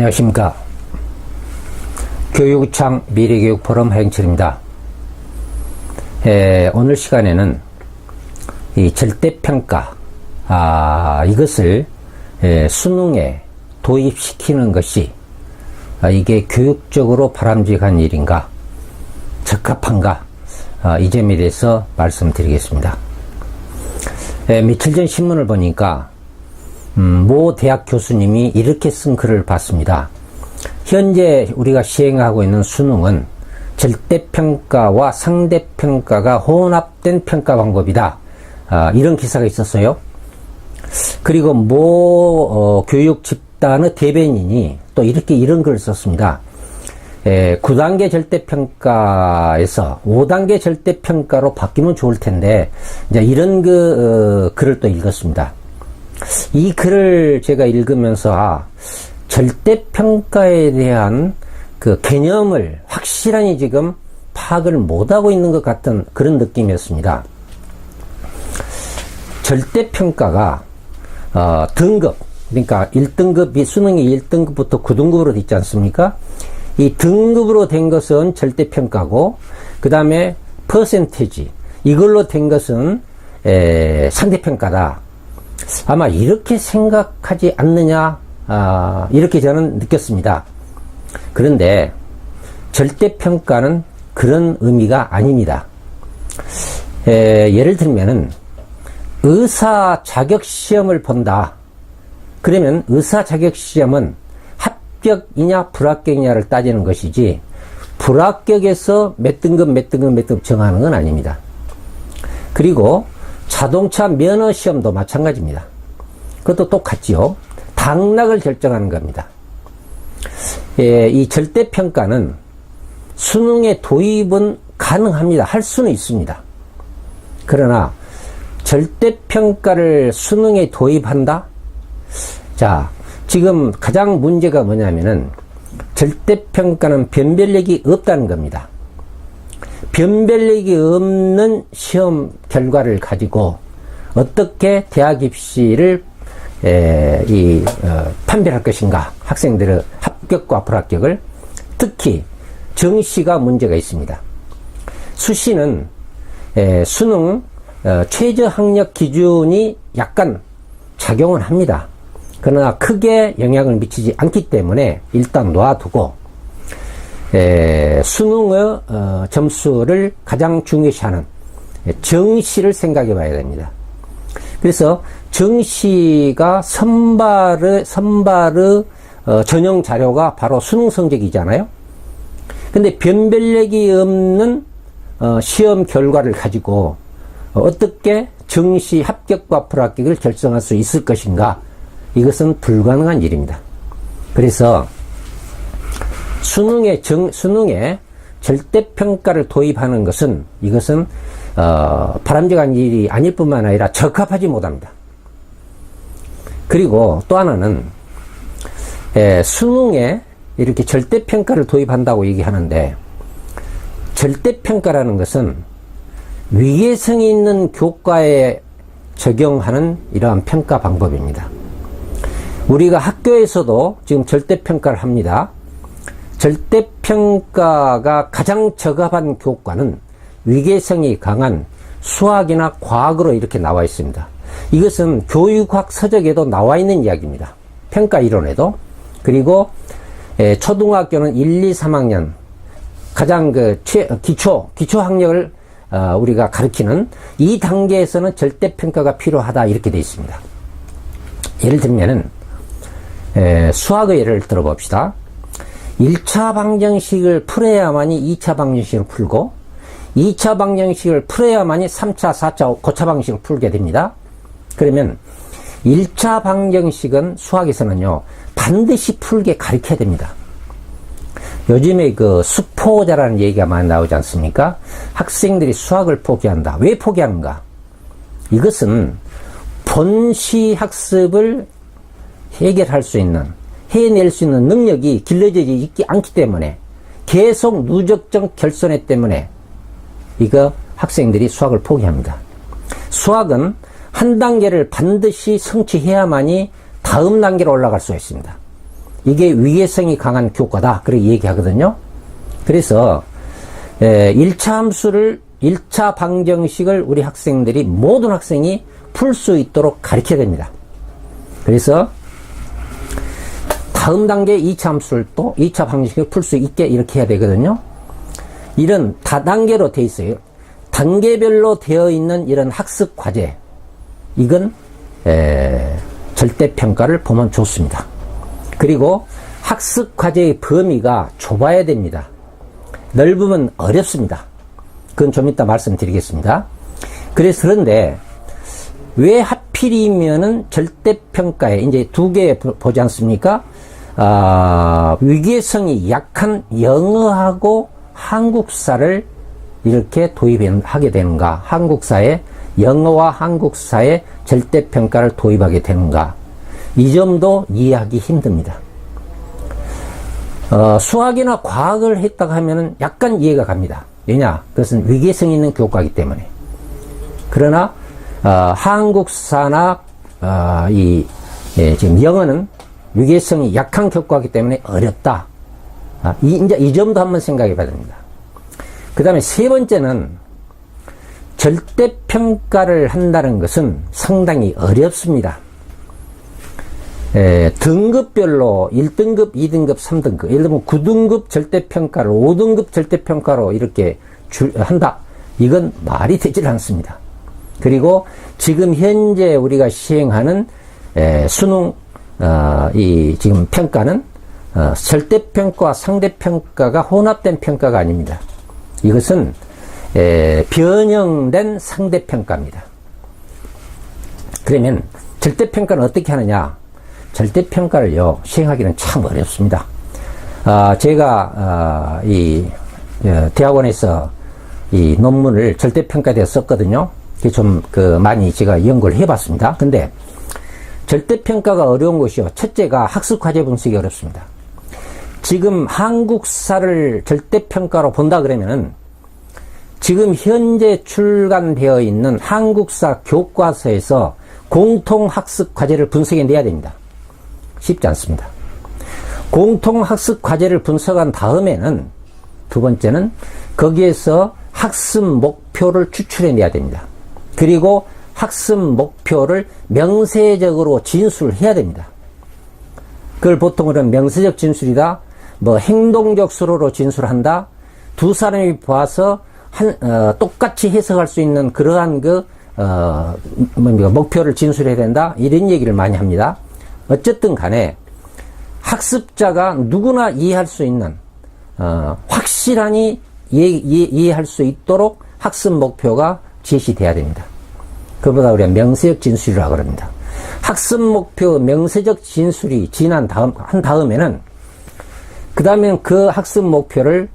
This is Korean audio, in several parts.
안녕하십니까. 교육창 미래교육포럼 행철입니다. 오늘 시간에는 이 절대평가, 이것을 수능에 도입시키는 것이 이게 교육적으로 바람직한 일인가, 적합한가, 이 점에 대해서 말씀드리겠습니다. 며칠 전 신문을 보니까 모 대학 교수님이 이렇게 쓴 글을 봤습니다. 현재 우리가 시행하고 있는 수능은 절대평가와 상대평가가 혼합된 평가 방법이다. 이런 기사가 있었어요. 그리고 모 교육 집단의 대변인이 또 이런 글을 썼습니다. 9단계 절대평가에서 5단계 절대평가로 바뀌면 좋을 텐데, 이제 이런 글을 또 읽었습니다. 이 글을 제가 읽으면서 절대평가에 대한 그 개념을 확실하게 지금 파악을 못하고 있는 것 같은 그런 느낌이었습니다. 절대평가가 등급, 그러니까 1등급이 수능이 1등급부터 9등급으로 있지 않습니까? 이 등급으로 된 것은 절대평가고, 그 다음에 퍼센테이지, 이걸로 된 것은 상대평가다. 아마 이렇게 생각하지 않느냐, 이렇게 저는 느꼈습니다. 그런데 절대평가는 그런 의미가 아닙니다. 예를 들면은 의사 자격시험을 본다. 그러면 의사 자격시험은 합격이냐 불합격이냐를 따지는 것이지, 불합격에서 몇 등급 정하는 건 아닙니다. 그리고 자동차 면허시험도 마찬가지입니다. 그것도 똑같지요. 당락을 결정하는 겁니다. 이 절대평가는 수능의 도입은 가능합니다. 할 수는 있습니다. 그러나 절대평가를 수능에 도입한다? 자, 지금 가장 문제가 뭐냐면은 절대평가는 변별력이 없다는 겁니다. 변별력이 없는 시험 결과를 가지고 어떻게 대학 입시를 판별할 것인가, 학생들의 합격과 불합격을. 특히 정시가 문제가 있습니다. 수시는 수능 최저학력 기준이 약간 작용을 합니다. 그러나 크게 영향을 미치지 않기 때문에 일단 놔두고, 수능의 점수를 가장 중요시하는 정시를 생각해 봐야 됩니다. 그래서 정시가 선발의 전형 자료가 바로 수능 성적이잖아요. 근데 변별력이 없는 시험 결과를 가지고 어떻게 정시 합격과 불합격을 결정할 수 있을 것인가, 이것은 불가능한 일입니다. 그래서 수능에 절대평가를 도입하는 것은, 이것은 바람직한 일이 아닐 뿐만 아니라 적합하지 못합니다. 그리고 또 하나는 수능에 이렇게 절대평가를 도입한다고 얘기하는데, 절대평가라는 것은 위계성이 있는 교과에 적용하는 이러한 평가 방법입니다. 우리가 학교에서도 지금 절대평가를 합니다. 절대평가가 가장 적합한 교과는 위계성이 강한 수학이나 과학으로 이렇게 나와 있습니다. 이것은 교육학 서적에도 나와 있는 이야기입니다. 평가 이론에도. 그리고 초등학교는 1, 2, 3학년 가장 기초 학력을 우리가 가르치는 이 단계에서는 절대평가가 필요하다, 이렇게 되어 있습니다. 예를 들면은 수학의 예를 들어봅시다. 1차 방정식을 풀어야만이 2차 방정식을 풀고, 2차 방정식을 풀어야만이 3차, 4차, 고차 방정식을 풀게 됩니다. 그러면 1차 방정식은 수학에서는요, 반드시 풀게 가르쳐야 됩니다. 요즘에 수포자라는 얘기가 많이 나오지 않습니까? 학생들이 수학을 포기한다. 왜 포기하는가? 이것은 본시 학습을 해결할 수 있는, 해낼 수 있는 능력이 길러져 있지 않기 때문에, 계속 누적적 결손해 때문에 학생들이 수학을 포기합니다. 수학은 한 단계를 반드시 성취해야만이 다음 단계로 올라갈 수가 있습니다. 이게 위계성이 강한 교과다. 그렇게 얘기하거든요. 그래서 1차 함수를 1차 방정식을 우리 학생들이 모든 학생이 풀 수 있도록 가르쳐야 됩니다. 그래서 다음 단계 2차 함수를 또 2차 방정식을 풀 수 있게 이렇게 해야 되거든요. 이런 다단계로 되어 있어요. 단계별로 되어 있는 이런 학습 과제, 이건 절대평가를 보면 좋습니다. 그리고 학습 과제의 범위가 좁아야 됩니다. 넓으면 어렵습니다. 그건 좀 이따 말씀드리겠습니다. 그런데 왜 하필이면은 절대평가에 이제 두 개 보지 않습니까? 위계성이 약한 영어하고 한국사를 이렇게 도입하게 되는가? 한국사에, 영어와 한국사에 절대평가를 도입하게 되는가? 이 점도 이해하기 힘듭니다. 수학이나 과학을 했다고 하면은 약간 이해가 갑니다. 왜냐? 그것은 위계성 있는 교과이기 때문에. 그러나, 한국사나, 지금 영어는 위계성이 약한 교과이기 때문에 어렵다. 이제 이 점도 한번 생각해 봐야 됩니다. 그 다음에 세 번째는 절대평가를 한다는 것은 상당히 어렵습니다. 등급별로 1등급, 2등급, 3등급, 예를 들면 9등급 절대평가를 5등급 절대평가로 이렇게 한다. 이건 말이 되질 않습니다. 그리고 지금 현재 우리가 시행하는 수능 지금 평가는 절대평가와 상대평가가 혼합된 평가가 아닙니다. 이것은 변형된 상대평가입니다. 그러면 절대평가는 어떻게 하느냐? 절대평가를요, 시행하기는 참 어렵습니다. 제가, 대학원에서 이 논문을 절대평가에 대해서 썼거든요. 많이 제가 연구를 해봤습니다. 근데, 절대평가가 어려운 것이요. 첫째가 학습과제 분석이 어렵습니다. 지금 한국사를 절대평가로 본다 그러면은, 지금 현재 출간되어 있는 한국사 교과서에서 공통학습 과제를 분석해 내야 됩니다. 쉽지 않습니다. 공통학습 과제를 분석한 다음에는 두 번째는 거기에서 학습 목표를 추출해 내야 됩니다. 그리고 학습 목표를 명세적으로 진술해야 됩니다. 그걸 보통은 명세적 진술이다, 행동적 수로로 진술한다, 두 사람이 봐서 똑같이 해석할 수 있는 그러한 목표를 진술해야 된다, 이런 얘기를 많이 합니다. 어쨌든 간에 학습자가 누구나 이해할 수 있는 확실하니 이해할 수 있도록 학습 목표가 제시돼야 됩니다. 그보다 우리가 명세적 진술이라고 그럽니다. 학습 목표 명세적 진술이 한 다음에는 그 다음에 그 학습 목표를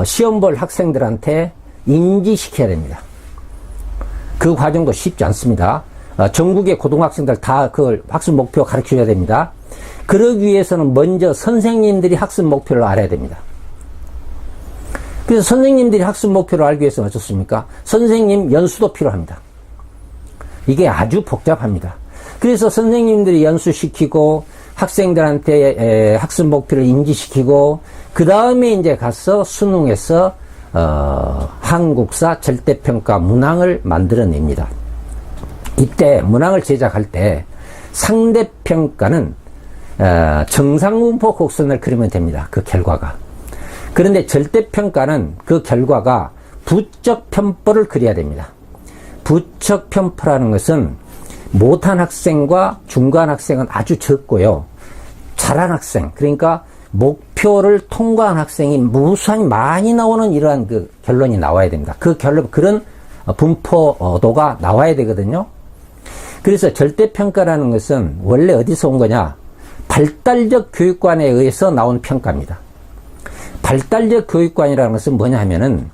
시험 볼 학생들한테 인지시켜야 됩니다. 그 과정도 쉽지 않습니다. 전국의 고등학생들 다 그 학습 목표 가르쳐줘야 됩니다. 그러기 위해서는 먼저 선생님들이 학습 목표를 알아야 됩니다. 그래서 선생님들이 학습 목표를 알기 위해서는 어떻습니까? 선생님 연수도 필요합니다. 이게 아주 복잡합니다. 그래서 선생님들이 연수시키고 학생들한테 학습 목표를 인지시키고 그 다음에 이제 가서 수능에서 한국사 절대평가 문항을 만들어냅니다. 이때 문항을 제작할 때 상대평가는 정상분포 곡선을 그리면 됩니다. 그 결과가. 그런데 절대평가는 그 결과가 부적 편포를 그려야 됩니다. 부적 편포라는 것은 못한 학생과 중간 학생은 아주 적고요. 잘한 학생, 그러니까 목표를 통과한 학생이 무수히 많이 나오는 이러한 그 결론이 나와야 됩니다. 그런 분포도가 나와야 되거든요. 그래서 절대평가라는 것은 원래 어디서 온 거냐? 발달적 교육관에 의해서 나온 평가입니다. 발달적 교육관이라는 것은 뭐냐 하면은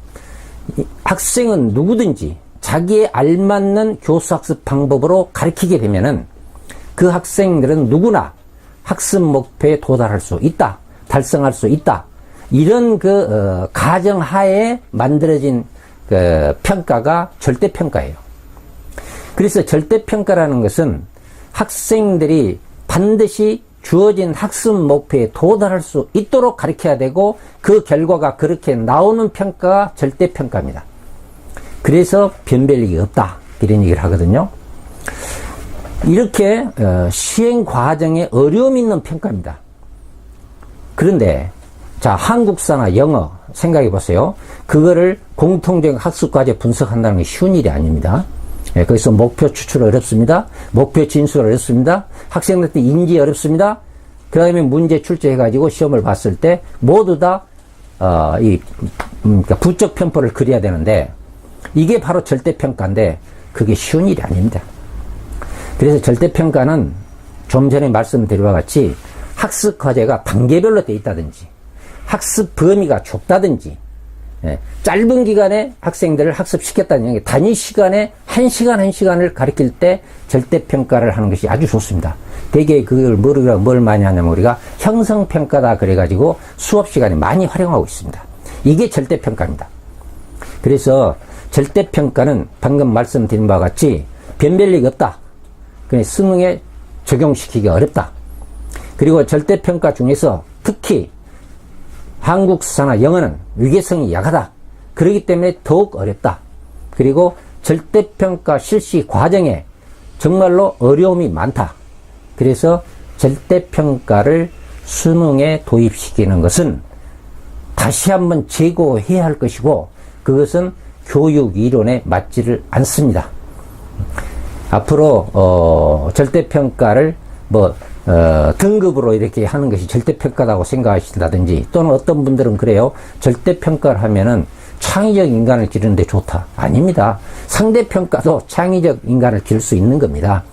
학생은 누구든지 자기에 알맞는 교수학습 방법으로 가르치게 되면은 그 학생들은 누구나 학습 목표에 도달할 수 있다. 달성할 수 있다. 이런 가정하에 만들어진 평가가 절대평가예요. 그래서 절대평가라는 것은 학생들이 반드시 주어진 학습 목표에 도달할 수 있도록 가르쳐야 되고 그 결과가 그렇게 나오는 평가가 절대평가입니다. 그래서 변별력이 없다 이런 얘기를 하거든요. 이렇게 시행 과정에 어려움이 있는 평가입니다. 그런데 자, 한국사나 영어 생각해 보세요. 그거를 공통적 학습과제 분석한다는 게 쉬운 일이 아닙니다. 예, 거기서 목표 추출 어렵습니다. 목표 진술 어렵습니다. 학생들한테 인지 어렵습니다. 그 다음에 문제 출제해가지고 시험을 봤을 때 모두 다, 그러니까 부적 편포를 그려야 되는데 이게 바로 절대평가인데 그게 쉬운 일이 아닙니다. 그래서 절대평가는 좀 전에 말씀드린 바와 같이 학습 과제가 단계별로 돼 있다든지 학습 범위가 좁다든지 짧은 기간에 학생들을 학습시켰다는 게 단위 시간에 한 시간을 가르칠 때 절대평가를 하는 것이 아주 좋습니다. 대개 그걸 뭘 많이 하냐면 우리가 형성평가다 그래가지고 수업 시간에 많이 활용하고 있습니다. 이게 절대평가입니다. 그래서 절대평가는 방금 말씀드린 바와 같이 변별력이 없다. 그래서 수능에 적용시키기 어렵다. 그리고 절대평가 중에서 특히 한국사나 영어는 위계성이 약하다. 그렇기 때문에 더욱 어렵다. 그리고 절대평가 실시 과정에 정말로 어려움이 많다. 그래서 절대평가를 수능에 도입시키는 것은 다시 한번 재고해야 할 것이고 그것은 교육 이론에 맞지를 않습니다. 앞으로 절대평가를 등급으로 이렇게 하는 것이 절대평가라고 생각하신다든지 또는 어떤 분들은 그래요. 절대평가를 하면은 창의적 인간을 기르는데 좋다. 아닙니다. 상대평가도 창의적 인간을 기를 수 있는 겁니다.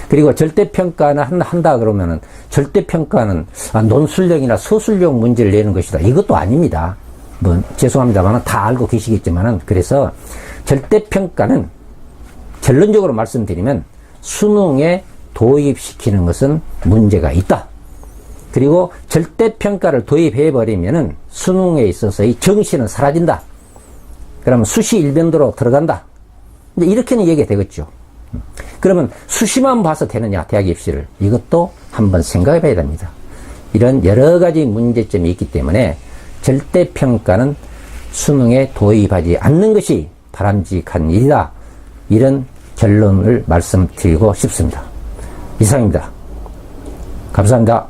그리고 절대평가는 한다 그러면은 절대평가는 논술력이나 서술력 문제를 내는 것이다. 이것도 아닙니다. 죄송합니다만 다 알고 계시겠지만은 그래서 절대평가는 결론적으로 말씀드리면 수능에 도입시키는 것은 문제가 있다. 그리고 절대평가를 도입해버리면은 수능에 있어서의 정신은 사라진다. 그러면 수시 일변도로 들어간다. 이렇게는 얘기가 되겠죠. 그러면 수시만 봐서 되느냐, 대학 입시를. 이것도 한번 생각해 봐야 됩니다. 이런 여러 가지 문제점이 있기 때문에 절대평가는 수능에 도입하지 않는 것이 바람직한 일이다. 이런 결론을 말씀드리고 싶습니다. 이상입니다. 감사합니다.